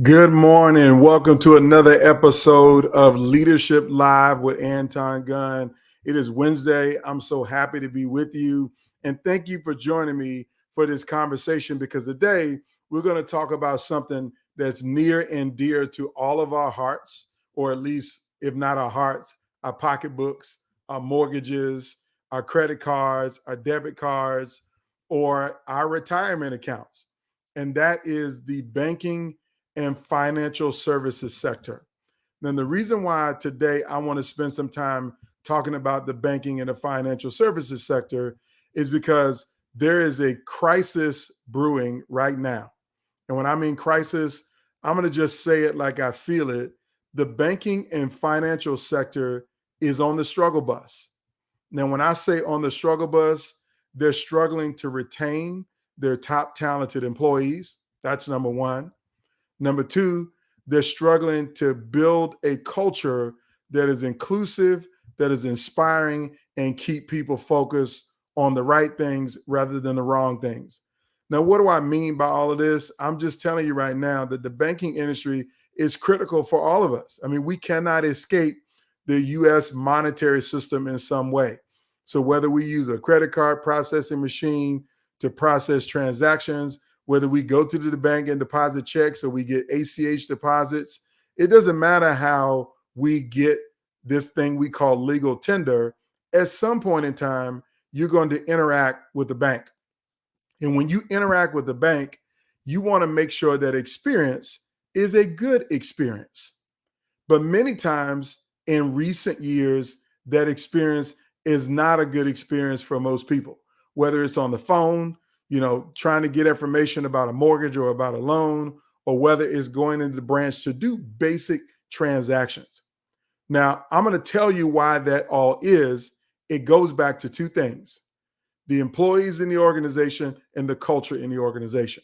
Good morning. Welcome to another episode of Leadership Live with Anton Gunn. It is Wednesday. I'm so happy to be with you. And thank you for joining me for this conversation because today we're going to talk about something that's near and dear to all of our hearts, or at least, if not our hearts, our pocketbooks, our mortgages, our credit cards, our debit cards, or our retirement accounts. And that is the banking and financial services sector. Then the reason why today I want to spend some time talking about the banking and the financial services sector is because there is a crisis brewing right now. And when I mean crisis, I'm going to just say it like I feel it. The banking and financial sector is on the struggle bus. Now, when I say on the struggle bus, they're struggling to retain their top talented employees. That's number one. Number two, they're struggling to build a culture that is inclusive, that is inspiring, and keep people focused on the right things rather than the wrong things. Now, what do I mean by all of this? I'm just telling you right now that the banking industry is critical for all of us. I mean, we cannot escape the US monetary system in some way. So whether we use a credit card processing machine to process transactions, whether we go to the bank and deposit checks or we get ACH deposits, it doesn't matter how we get this thing we call legal tender. At some point in time, you're going to interact with the bank. And when you interact with the bank, you want to make sure that experience is a good experience. But many times in recent years, that experience is not a good experience for most people, whether it's on the phone, trying to get information about a mortgage or about a loan, or whether it's going into the branch to do basic transactions. Now, I'm going to tell you why that all is. It goes back to two things: the employees in the organization and the culture in the organization.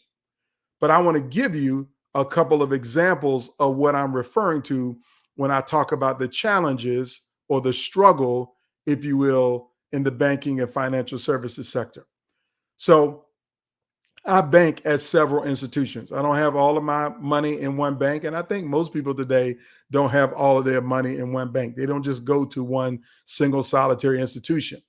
But I want to give you a couple of examples of what I'm referring to when I talk about the challenges or the struggle, if you will, in the banking and financial services sector. So I bank at several institutions. I don't have all of my money in one bank. And I think most people today don't have all of their money in one bank. They don't just go to one single solitary institution.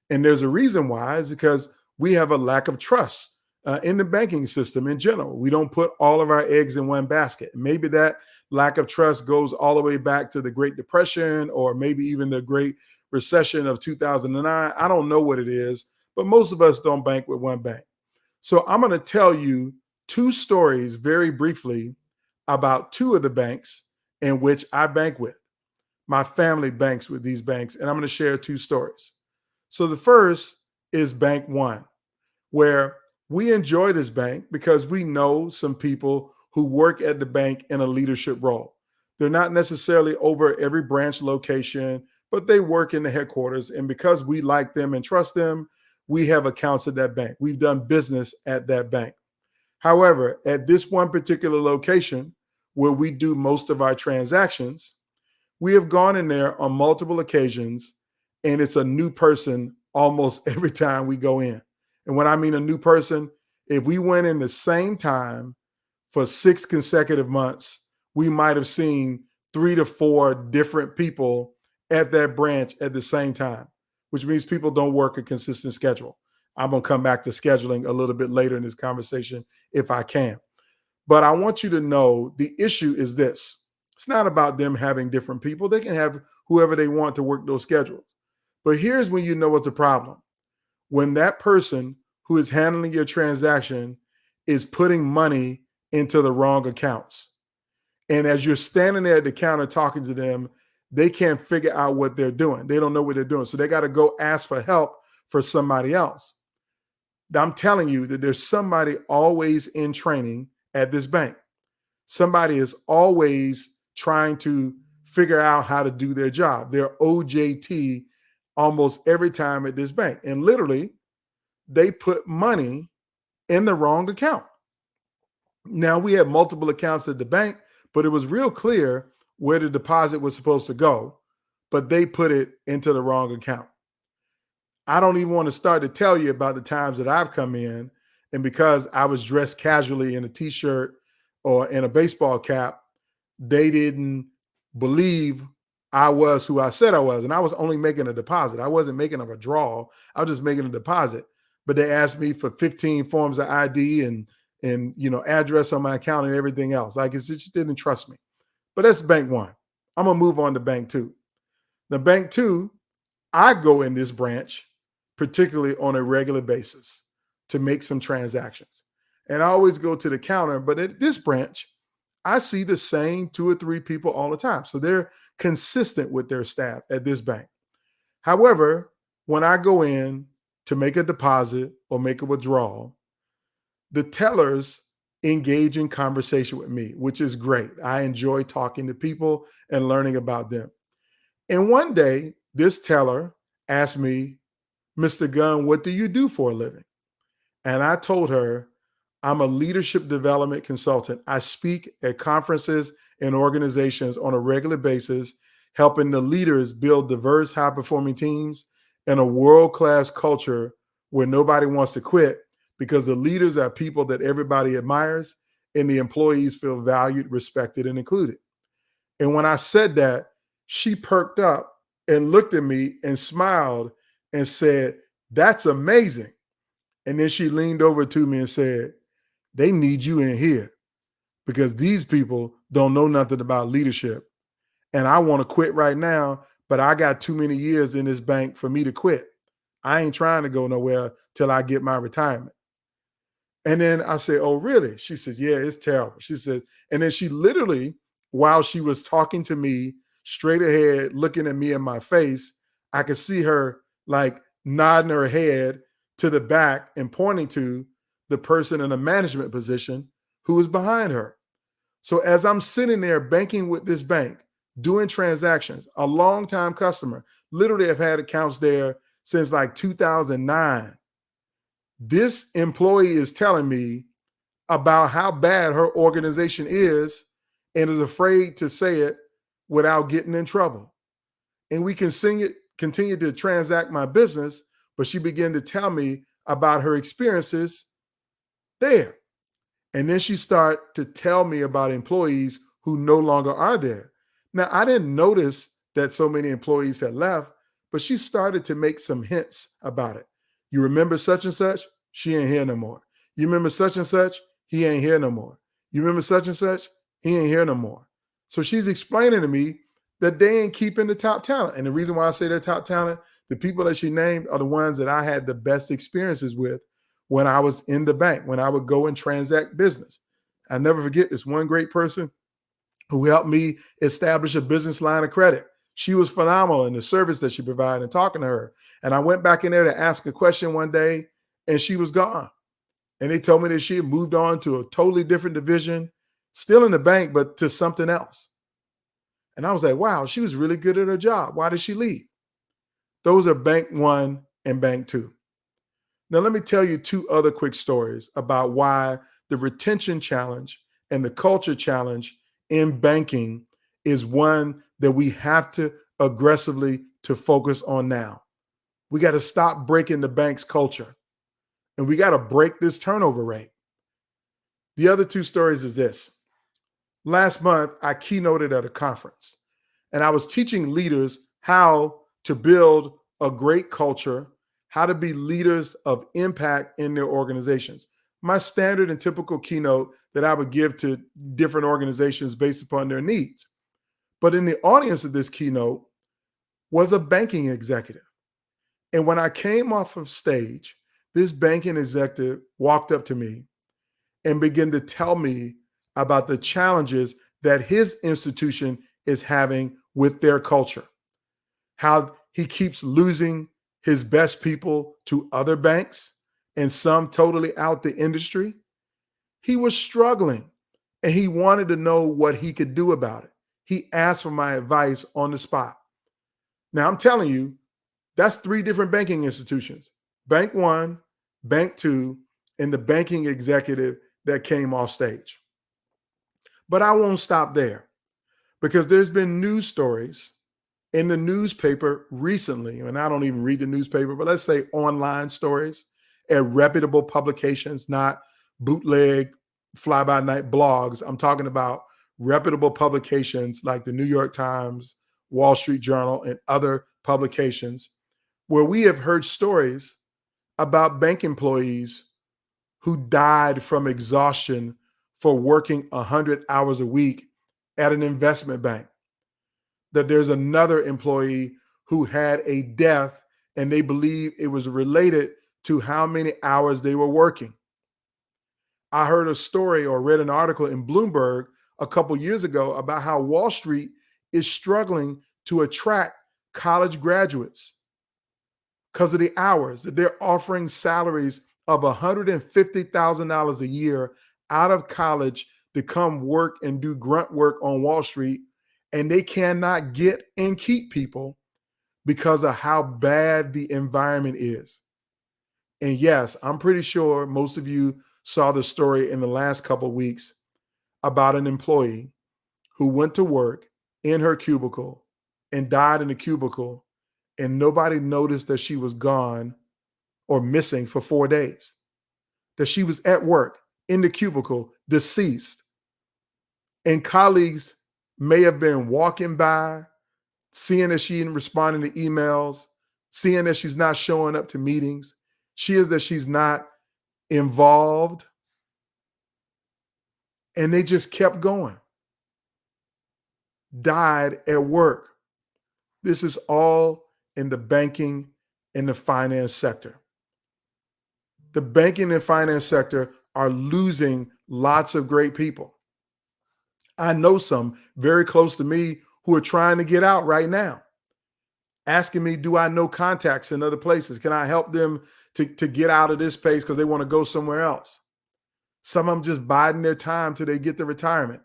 And there's a reason why, is because we have a lack of trust in the banking system in general. We don't put all of our eggs in one basket. Maybe that lack of trust goes all the way back to the Great Depression, or maybe even the Great Recession of 2009. I don't know what it is, but most of us don't bank with one bank. So I'm going to tell you two stories very briefly about two of the banks in which I bank with. My family banks with these banks, and I'm going to share two stories. So the first is Bank One, where we enjoy this bank because we know some people who work at the bank in a leadership role. They're not necessarily over every branch location, but they work in the headquarters. And because we like them and trust them, we have accounts at that bank. We've done business at that bank. However, at this one particular location where we do most of our transactions, we have gone in there on multiple occasions, and it's a new person almost every time we go in. And when I mean a new person, if we went in the same time for 6 consecutive months, we might have seen 3 to 4 different people at that branch at the same time, which means people don't work a consistent schedule. I'm going to come back to scheduling a little bit later in this conversation if I can. But I want you to know the issue is this. It's not about them having different people. They can have whoever they want to work those schedules. But here's when you know it's a problem. When that person who is handling your transaction is putting money into the wrong accounts. And as you're standing there at the counter talking to them, they can't figure out what they're doing. They don't know what they're doing. So they got to go ask for help for somebody else. I'm telling you that there's somebody always in training at this bank. Somebody is always trying to figure out how to do their job. They're OJT almost every time at this bank. And literally, they put money in the wrong account. Now, we had multiple accounts at the bank, but it was real clear where the deposit was supposed to go, but they put it into the wrong account. I don't even want to start to tell you about the times that I've come in, and because I was dressed casually in a t-shirt or in a baseball cap, they didn't believe I was who I said I was. And I was only making a deposit. I wasn't making a withdrawal. I was just making a deposit. But they asked me for 15 forms of ID and address on my account and everything else. Like, it just didn't trust me. But that's bank one. I'm going to move on to bank two. The bank two, I go in this branch, particularly on a regular basis, to make some transactions. And I always go to the counter, but at this branch, I see the same 2 or 3 people all the time. So they're consistent with their staff at this bank. However, when I go in to make a deposit or make a withdrawal, the tellers engage in conversation with me, which is great. I enjoy talking to people and learning about them. And one day, this teller asked me, "Mr. Gunn, what do you do for a living?" And I told her, "I'm a leadership development consultant. I speak at conferences and organizations on a regular basis, helping the leaders build diverse, high-performing teams and a world-class culture where nobody wants to quit, because the leaders are people that everybody admires and the employees feel valued, respected, and included." And when I said that, she perked up and looked at me and smiled and said, "That's amazing." And then she leaned over to me and said, "They need you in here because these people don't know nothing about leadership. And I want to quit right now, but I got too many years in this bank for me to quit. I ain't trying to go nowhere till I get my retirement." And then I said, "Oh, really?" She said, "Yeah, it's terrible." She said, and then she literally, while she was talking to me straight ahead, looking at me in my face, I could see her like nodding her head to the back and pointing to the person in a management position who was behind her. So as I'm sitting there banking with this bank, doing transactions, a longtime customer, literally have had accounts there since like 2009. This employee is telling me about how bad her organization is and is afraid to say it without getting in trouble. And we can continue to transact my business, but she began to tell me about her experiences there. And then she started to tell me about employees who no longer are there. Now, I didn't notice that so many employees had left, but she started to make some hints about it. "You remember such and such? She ain't here no more. You remember such and such? He ain't here no more. You remember such and such? He ain't here no more." So she's explaining to me that they ain't keeping the top talent. And the reason why I say they're top talent, the people that she named are the ones that I had the best experiences with when I was in the bank, when I would go and transact business. I never forget this one great person who helped me establish a business line of credit. She was phenomenal in the service that she provided and talking to her. And I went back in there to ask a question one day and she was gone. And they told me that she had moved on to a totally different division, still in the bank, but to something else. And I was like, wow, she was really good at her job. Why did she leave? Those are bank one and bank two. Now, let me tell you 2 other quick stories about why the retention challenge and the culture challenge in banking is one that we have to aggressively to focus on now. We got to stop breaking the bank's culture and we got to break this turnover rate. The other 2 stories is this. Last month, I keynoted at a conference and I was teaching leaders how to build a great culture, how to be leaders of impact in their organizations. My standard and typical keynote that I would give to different organizations based upon their needs. But in the audience of this keynote was a banking executive. And when I came off of stage, this banking executive walked up to me and began to tell me about the challenges that his institution is having with their culture, how he keeps losing his best people to other banks and some totally out the industry. He was struggling and he wanted to know what he could do about it. He asked for my advice on the spot. Now, I'm telling you, that's 3 different banking institutions: bank one, bank two, and the banking executive that came off stage. But I won't stop there because there's been news stories in the newspaper recently, and I don't even read the newspaper, but let's say online stories at reputable publications, not bootleg fly-by-night blogs. I'm talking about reputable publications like the New York Times, Wall Street Journal, and other publications, where we have heard stories about bank employees who died from exhaustion for working 100 hours a week at an investment bank. That there's another employee who had a death and they believe it was related to how many hours they were working. I heard a story or read an article in Bloomberg a couple years ago about how Wall Street is struggling to attract college graduates because of the hours that they're offering salaries of $150,000 a year out of college to come work and do grunt work on Wall Street. And they cannot get and keep people because of how bad the environment is. And yes, I'm pretty sure most of you saw the story in the last couple of weeks about an employee who went to work in her cubicle and died in the cubicle, and nobody noticed that she was gone or missing for 4 days, that she was at work in the cubicle, deceased. And colleagues may have been walking by, seeing that she isn't responding to emails, seeing that she's not showing up to meetings, that she's not involved, and they just kept going. Died at work. This is all in the banking and the finance sector. The banking and finance sector are losing lots of great people. I know some very close to me who are trying to get out right now, asking me, do I know contacts in other places? Can I help them to get out of this space because they want to go somewhere else? Some of them just biding their time till they get the retirement.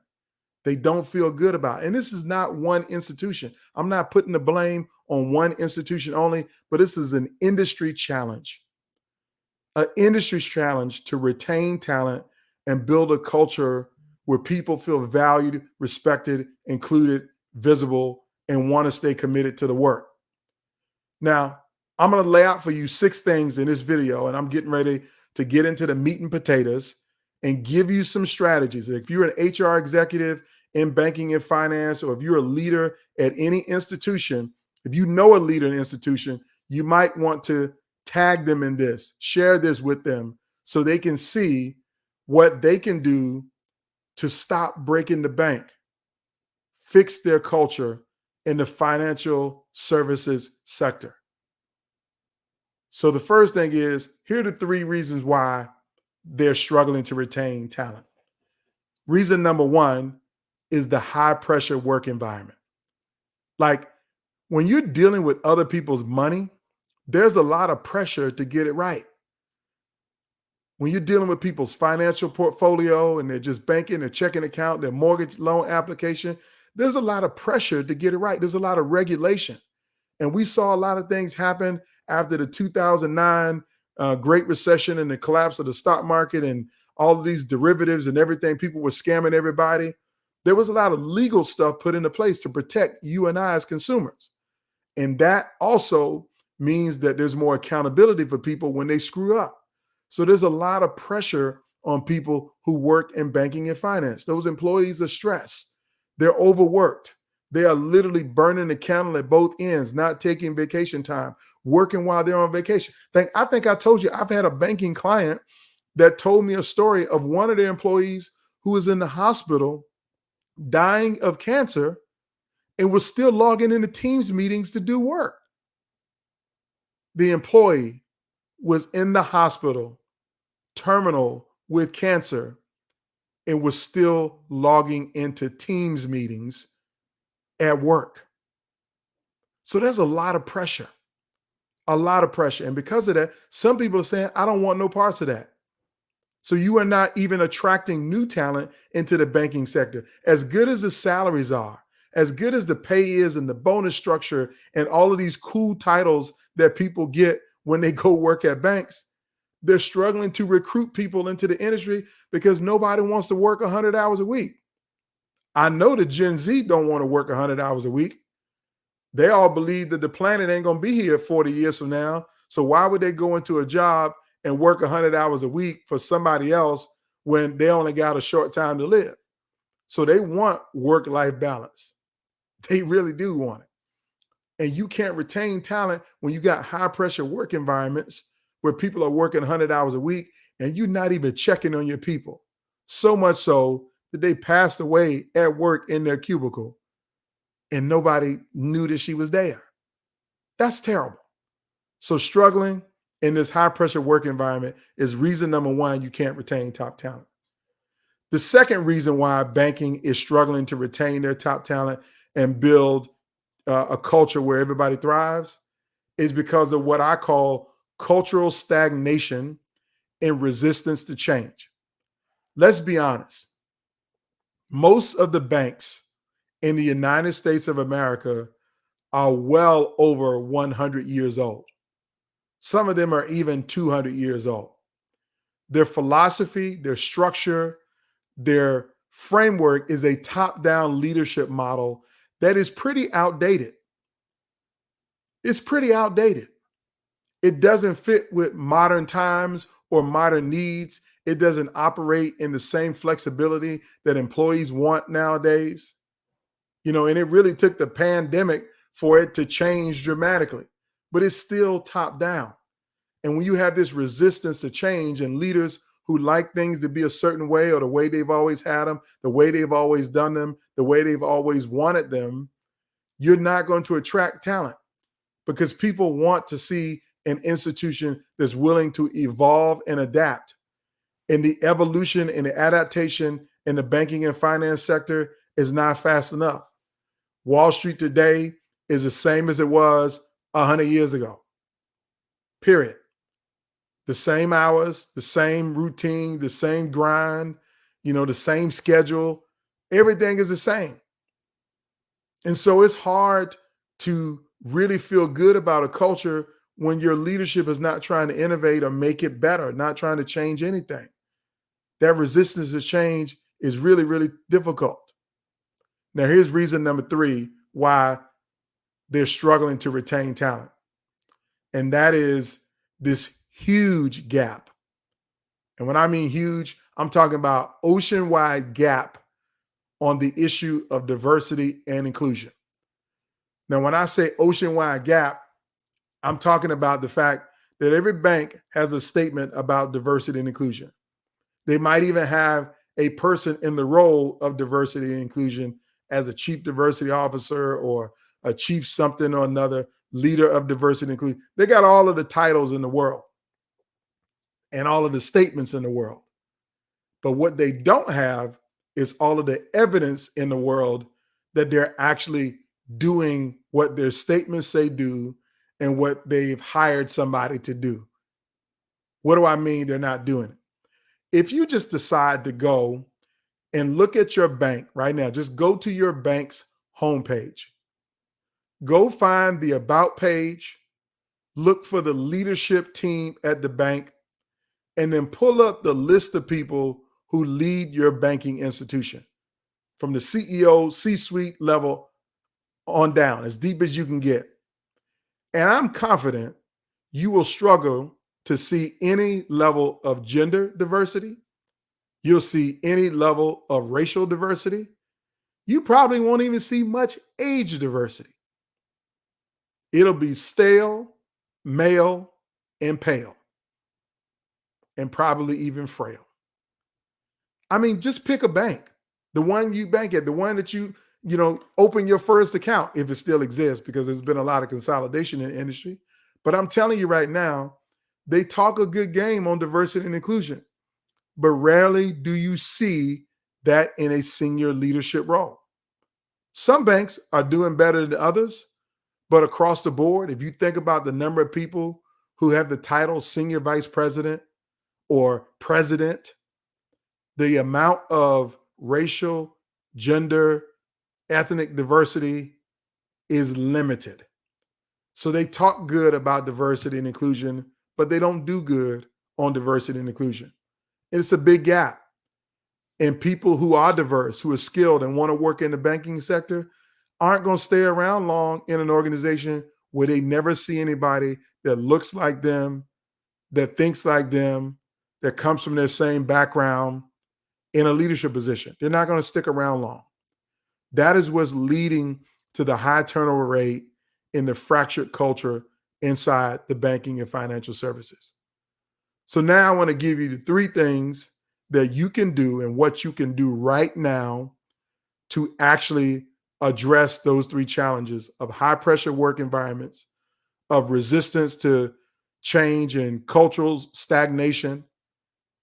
They don't feel good about it. And this is not one institution. I'm not putting the blame on one institution only, but this is an industry challenge. An industry challenge to retain talent and build a culture where people feel valued, respected, included, visible, and want to stay committed to the work. Now, I'm going to lay out for you 6 things in this video, and I'm getting ready to get into the meat and potatoes and give you some strategies. If you're an HR executive in banking and finance, or if you're a leader at any institution, if you know a leader in an institution, you might want to tag them in this, share this with them so they can see what they can do to stop breaking the bank, fix their culture in the financial services sector. So the first thing is, here are the 3 reasons why they're struggling to retain talent. Reason number 1 is the high pressure work environment. Like when you're dealing with other people's money, there's a lot of pressure to get it right. When you're dealing with people's financial portfolio and they're just banking, their checking account, their mortgage loan application, there's a lot of pressure to get it right. There's a lot of regulation. And we saw a lot of things happen after the 2009 Great Recession and the collapse of the stock market and all of these derivatives and everything. People were scamming everybody. There was a lot of legal stuff put into place to protect you and I as consumers. And that also means that there's more accountability for people when they screw up. So there's a lot of pressure on people who work in banking and finance. Those employees are stressed. They're overworked. They are literally burning the candle at both ends, not taking vacation time, working while they're on vacation. I think I told you, I've had a banking client that told me a story of one of their employees who was in the hospital dying of cancer and was still logging into Teams meetings to do work. The employee was in the hospital, terminal with cancer, and was still logging into Teams meetings at work. So there's a lot of pressure, a lot of pressure. And because of that, some people are saying, I don't want no parts of that. So you are not even attracting new talent into the banking sector. As good as the salaries are, as good as the pay is and the bonus structure and all of these cool titles that people get when they go work at banks, they're struggling to recruit people into the industry because nobody wants to work 100 hours a week. I know the Gen Z don't want to work 100 hours a week. They all believe that the planet ain't going to be here 40 years from now. So why would they go into a job and work 100 hours a week for somebody else when they only got a short time to live. So they want work-life balance. They really do want it. And you can't retain talent when you got high-pressure work environments where people are working 100 hours a week and you're not even checking on your people. So much so that they passed away at work in their cubicle and nobody knew that she was there. That's terrible. So struggling in this high-pressure work environment is reason number one you can't retain top talent. The second reason why banking is struggling to retain their top talent and build a culture where everybody thrives is because of what I call cultural stagnation and resistance to change. Let's be honest. Most of the banks in the United States of America are well over 100 years old. Some of them are even 200 years old. Their philosophy, their structure, their framework is a top-down leadership model that is pretty outdated. It's pretty outdated. It doesn't fit with modern times or modern needs. It doesn't operate in the same flexibility that employees want nowadays. And it really took the pandemic for it to change dramatically, but it's still top down. And when you have this resistance to change and leaders who like things to be a certain way or the way they've always had them, the way they've always done them, the way they've always wanted them, you're not going to attract talent because people want to see an institution that's willing to evolve and adapt. And the evolution and the adaptation in the banking and finance sector is not fast enough. Wall Street today is the same as it was 100 years ago. Period. The same hours, the same routine, the same grind, the same schedule. Everything is the same. And so it's hard to really feel good about a culture when your leadership is not trying to innovate or make it better, not trying to change anything. That resistance to change is really, really difficult. Now, here's reason number three why they're struggling to retain talent. And that is this huge gap. And when I mean huge, I'm talking about ocean-wide gap on the issue of diversity and inclusion. Now, when I say ocean-wide gap, I'm talking about the fact that every bank has a statement about diversity and inclusion. They might even have a person in the role of diversity and inclusion as a chief diversity officer or a chief something or another, leader of diversity and inclusion. They got all of the titles in the world and all of the statements in the world. But what they don't have is all of the evidence in the world that they're actually doing what their statements say do and what they've hired somebody to do. What do I mean they're not doing it? If you just decide to go and look at your bank right now, just go to your bank's homepage. Go find the About page, look for the leadership team at the bank, and then pull up the list of people who lead your banking institution from the CEO, C-suite level on down, as deep as you can get. And I'm confident you will struggle to see any level of gender diversity. You'll see any level of racial diversity. You probably won't even see much age diversity. It'll be stale, male, and pale, and probably even frail. I mean, just pick a bank, the one you bank at, the one that you open your first account, if it still exists, because there's been a lot of consolidation in the industry. But I'm telling you right now, they talk a good game on diversity and inclusion, but rarely do you see that in a senior leadership role. Some banks are doing better than others, but across the board, if you think about the number of people who have the title senior vice president or president, the amount of racial, gender, ethnic diversity is limited. So they talk good about diversity and inclusion, but they don't do good on diversity and inclusion. It's a big gap. And people who are diverse, who are skilled and want to work in the banking sector aren't going to stay around long in an organization where they never see anybody that looks like them, that thinks like them, that comes from their same background, in a leadership position. They're not going to stick around long. That is what's leading to the high turnover rate in the fractured culture inside the banking and financial services. So now I want to give you the three things that you can do and what you can do right now to actually address those three challenges of high pressure work environments, of resistance to change and cultural stagnation,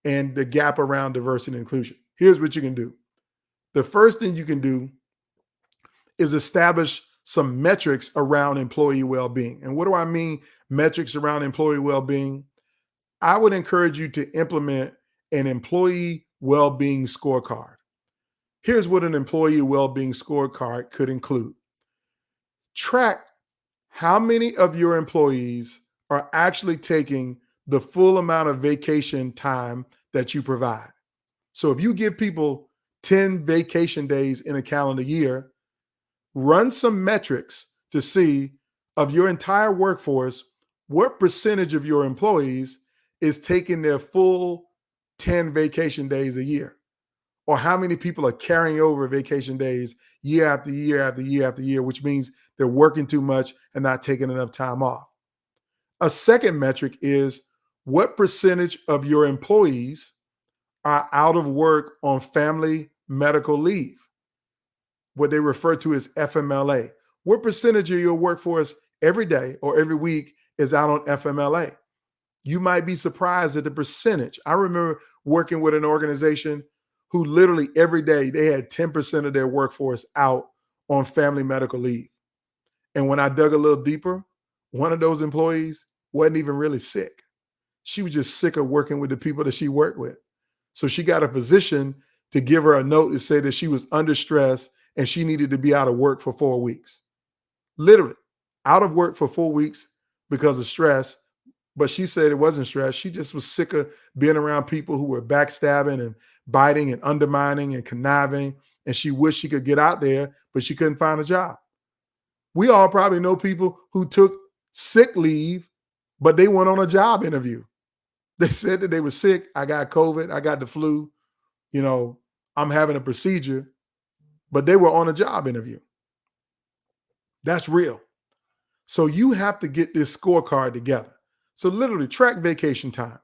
and the gap around diversity and inclusion. Here's what you can do. The first thing you can do is establish some metrics around employee well-being. And what do I mean, metrics around employee well-being? I would encourage you to implement an employee well-being scorecard. Here's what an employee well-being scorecard could include. Track how many of your employees are actually taking the full amount of vacation time that you provide. So if you give people 10 vacation days in a calendar year, run some metrics to see of your entire workforce, what percentage of your employees is taking their full 10 vacation days a year, or how many people are carrying over vacation days year after year after year after year, which means they're working too much and not taking enough time off. A second metric is what percentage of your employees are out of work on family medical leave, what they refer to as FMLA. What percentage of your workforce every day or every week is out on FMLA? You might be surprised at the percentage. I remember working with an organization who literally every day they had 10% of their workforce out on family medical leave. And when I dug a little deeper, one of those employees wasn't even really sick. She was just sick of working with the people that she worked with. So she got a physician to give her a note to say that she was under stress and she needed to be out of work for 4 weeks. Literally out of work for 4 weeks because of stress. But she said it wasn't stress. She just was sick of being around people who were backstabbing and biting and undermining and conniving. And she wished she could get out there, but she couldn't find a job. We all probably know people who took sick leave, but they went on a job interview. They said that they were sick. I got COVID. I got the flu. I'm having a procedure, but they were on a job interview. That's real. So you have to get this scorecard together. So literally track vacation time,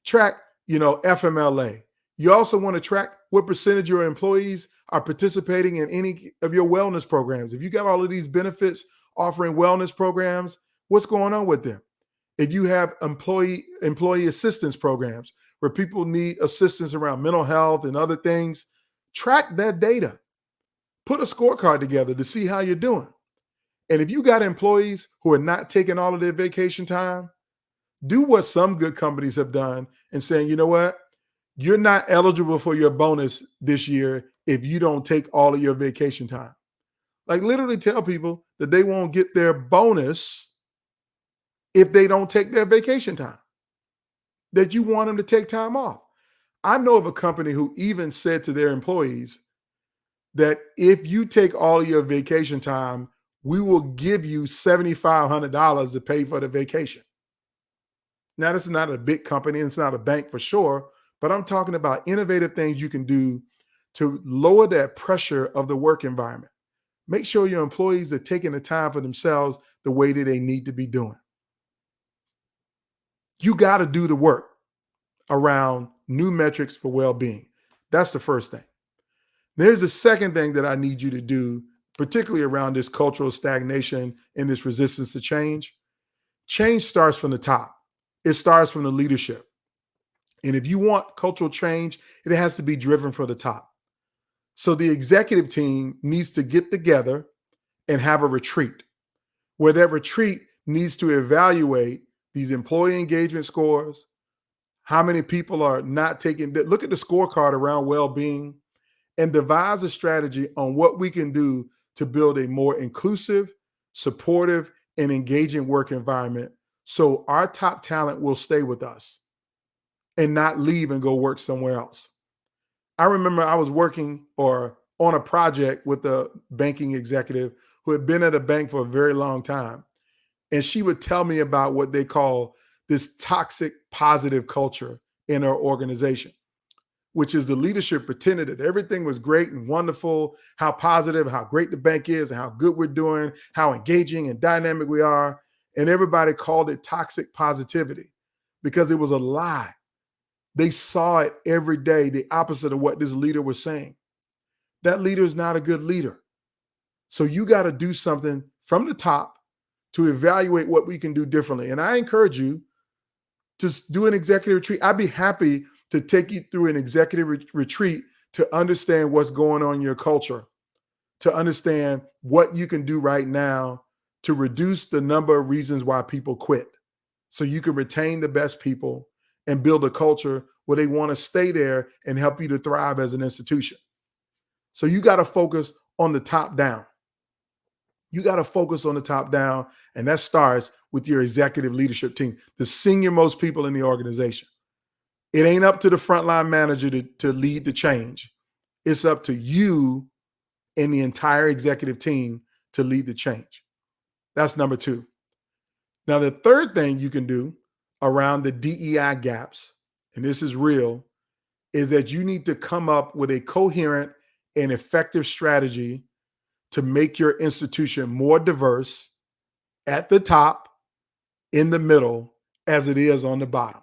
track, FMLA. You also want to track what percentage of your employees are participating in any of your wellness programs. If you got all of these benefits offering wellness programs, what's going on with them? If you have employee assistance programs where people need assistance around mental health and other things, track that data. Put a scorecard together to see how you're doing. And if you got employees who are not taking all of their vacation time, do what some good companies have done and saying, you know what? You're not eligible for your bonus this year if you don't take all of your vacation time. Like literally tell people that they won't get their bonus if they don't take their vacation time, that you want them to take time off. I know of a company who even said to their employees that if you take all of your vacation time, we will give you $7,500 to pay for the vacation. Now, this is not a big company and it's not a bank for sure, but I'm talking about innovative things you can do to lower that pressure of the work environment. Make sure your employees are taking the time for themselves the way that they need to be doing. You got to do the work around new metrics for well-being. That's the first thing. There's the second thing that I need you to do, particularly around this cultural stagnation and this resistance to change. Change starts from the top. It starts from the leadership. And if you want cultural change, it has to be driven from the top. So the executive team needs to get together and have a retreat, where that retreat needs to evaluate these employee engagement scores, how many people are not taking, look at the scorecard around well-being, and devise a strategy on what we can do to build a more inclusive, supportive, and engaging work environment so our top talent will stay with us and not leave and go work somewhere else. I remember I was working on a project with a banking executive who had been at a bank for a very long time. And she would tell me about what they call this toxic positive culture in her organization. which is the leadership pretended that everything was great and wonderful, how positive, how great the bank is, and how good we're doing, how engaging and dynamic we are. And everybody called it toxic positivity because it was a lie. They saw it every day, the opposite of what this leader was saying. That leader is not a good leader. So you got to do something from the top to evaluate what we can do differently. And I encourage you to do an executive retreat. I'd be happy to take you through an executive retreat to understand what's going on in your culture, to understand what you can do right now to reduce the number of reasons why people quit, so you can retain the best people and build a culture where they want to stay there and help you to thrive as an institution. So you got to focus on the top down. You got to focus on the top down, and that starts with your executive leadership team, the senior most people in the organization. It ain't up to the frontline manager to lead the change. It's up to you and the entire executive team to lead the change. That's number two. Now, the third thing you can do around the DEI gaps, and this is real, is that you need to come up with a coherent and effective strategy to make your institution more diverse at the top, in the middle, as it is on the bottom.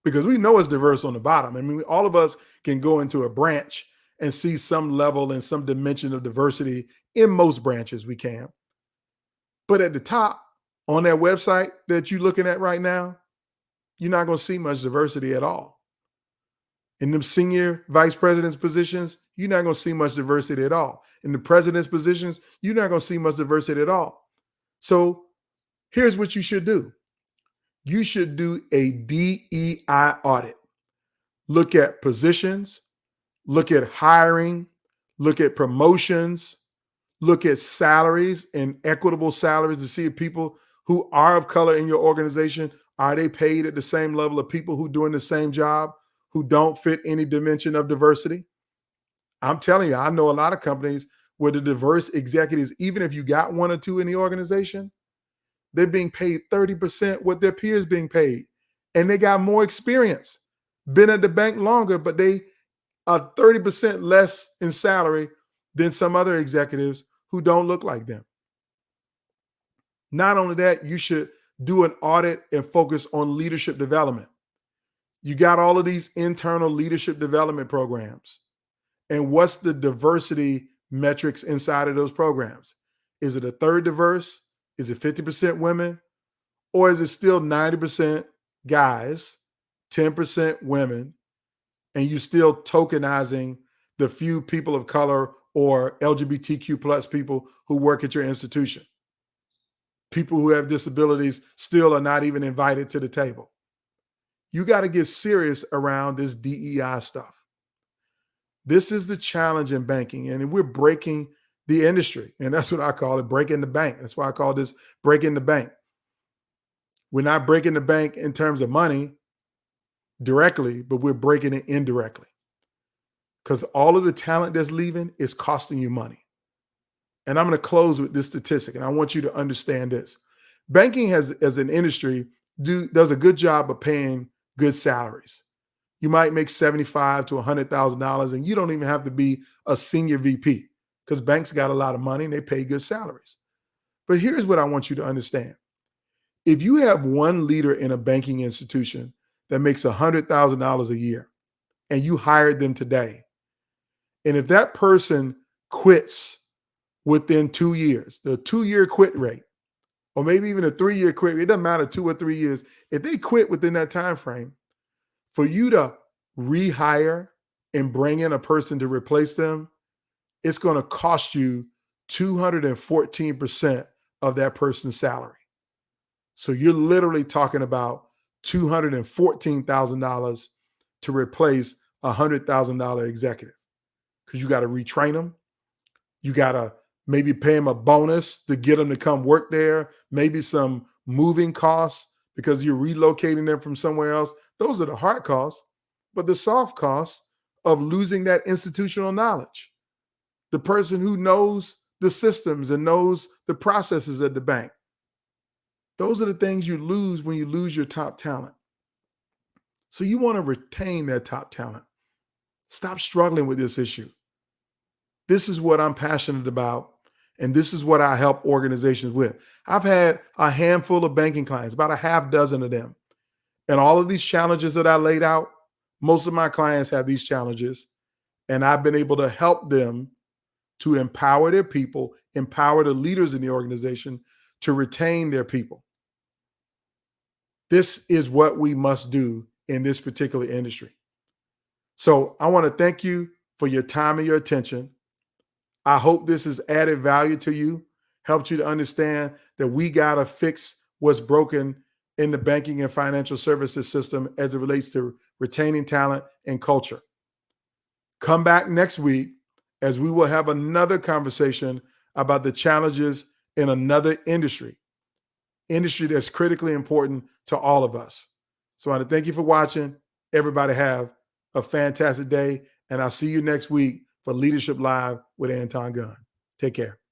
Because we know it's diverse on the bottom. I mean, all of us can go into a branch and see some level and some dimension of diversity in most branches we can. But at the top, on that website that you're looking at right now, you're not going to see much diversity at all. In them senior vice president's positions, you're not going to see much diversity at all. In the president's positions, you're not going to see much diversity at all. So here's what you should do. You should do a DEI audit. Look at positions, look at hiring, look at promotions, look at salaries and equitable salaries to see if people who are of color in your organization, are they paid at the same level of people who doing the same job, who don't fit any dimension of diversity? I'm telling you, I know a lot of companies where the diverse executives, even if you got one or two in the organization, they're being paid 30% what their peers being paid. And they got more experience, been at the bank longer, but they are 30% less in salary than some other executives who don't look like them. Not only that, you should do an audit and focus on leadership development. You got all of these internal leadership development programs. And what's the diversity metrics inside of those programs? Is it a third diverse? Is it 50% women? Or is it still 90% guys, 10% women, and you still tokenizing the few people of color or LGBTQ plus people who work at your institution? People who have disabilities still are not even invited to the table. You got to get serious around this DEI stuff. This is the challenge in banking, and we're breaking the industry. And that's what I call it, breaking the bank. That's why I call this breaking the bank. We're not breaking the bank in terms of money directly, but we're breaking it indirectly. Because all of the talent that's leaving is costing you money. And I'm going to close with this statistic, and I want you to understand this. Banking has, as an industry, does a good job of paying good salaries. You might make $75,000 to $100,000, and you don't even have to be a senior VP because banks got a lot of money and they pay good salaries. But here's what I want you to understand. If you have one leader in a banking institution that makes $100,000 a year and you hired them today, and if that person quits within 2 years, the 2-year quit rate, or maybe even a 3-year quit rate, it doesn't matter, 2 or 3 years, if they quit within that time frame, for you to rehire and bring in a person to replace them, it's going to cost you 214% of that person's salary. So you're literally talking about $214,000 to replace a $100,000 executive, because you got to retrain them. You got to maybe pay them a bonus to get them to come work there, maybe some moving costs because you're relocating them from somewhere else. Those are the hard costs. But the soft costs of losing that institutional knowledge, the person who knows the systems and knows the processes at the bank, those are the things you lose when you lose your top talent. So you want to retain that top talent. Stop struggling with this issue. This is what I'm passionate about, and this is what I help organizations with. I've had a handful of banking clients, about a half dozen of them. And all of these challenges that I laid out, most of my clients have these challenges, and I've been able to help them to empower their people, empower the leaders in the organization to retain their people. This is what we must do in this particular industry. So I want to thank you for your time and your attention. I hope this has added value to you, helped you to understand that we got to fix what's broken in the banking and financial services system as it relates to retaining talent and culture. Come back next week as we will have another conversation about the challenges in another industry that's critically important to all of us. So I want to thank you for watching. Everybody have a fantastic day, and I'll see you next week for Leadership Live with Anton Gunn. Take care.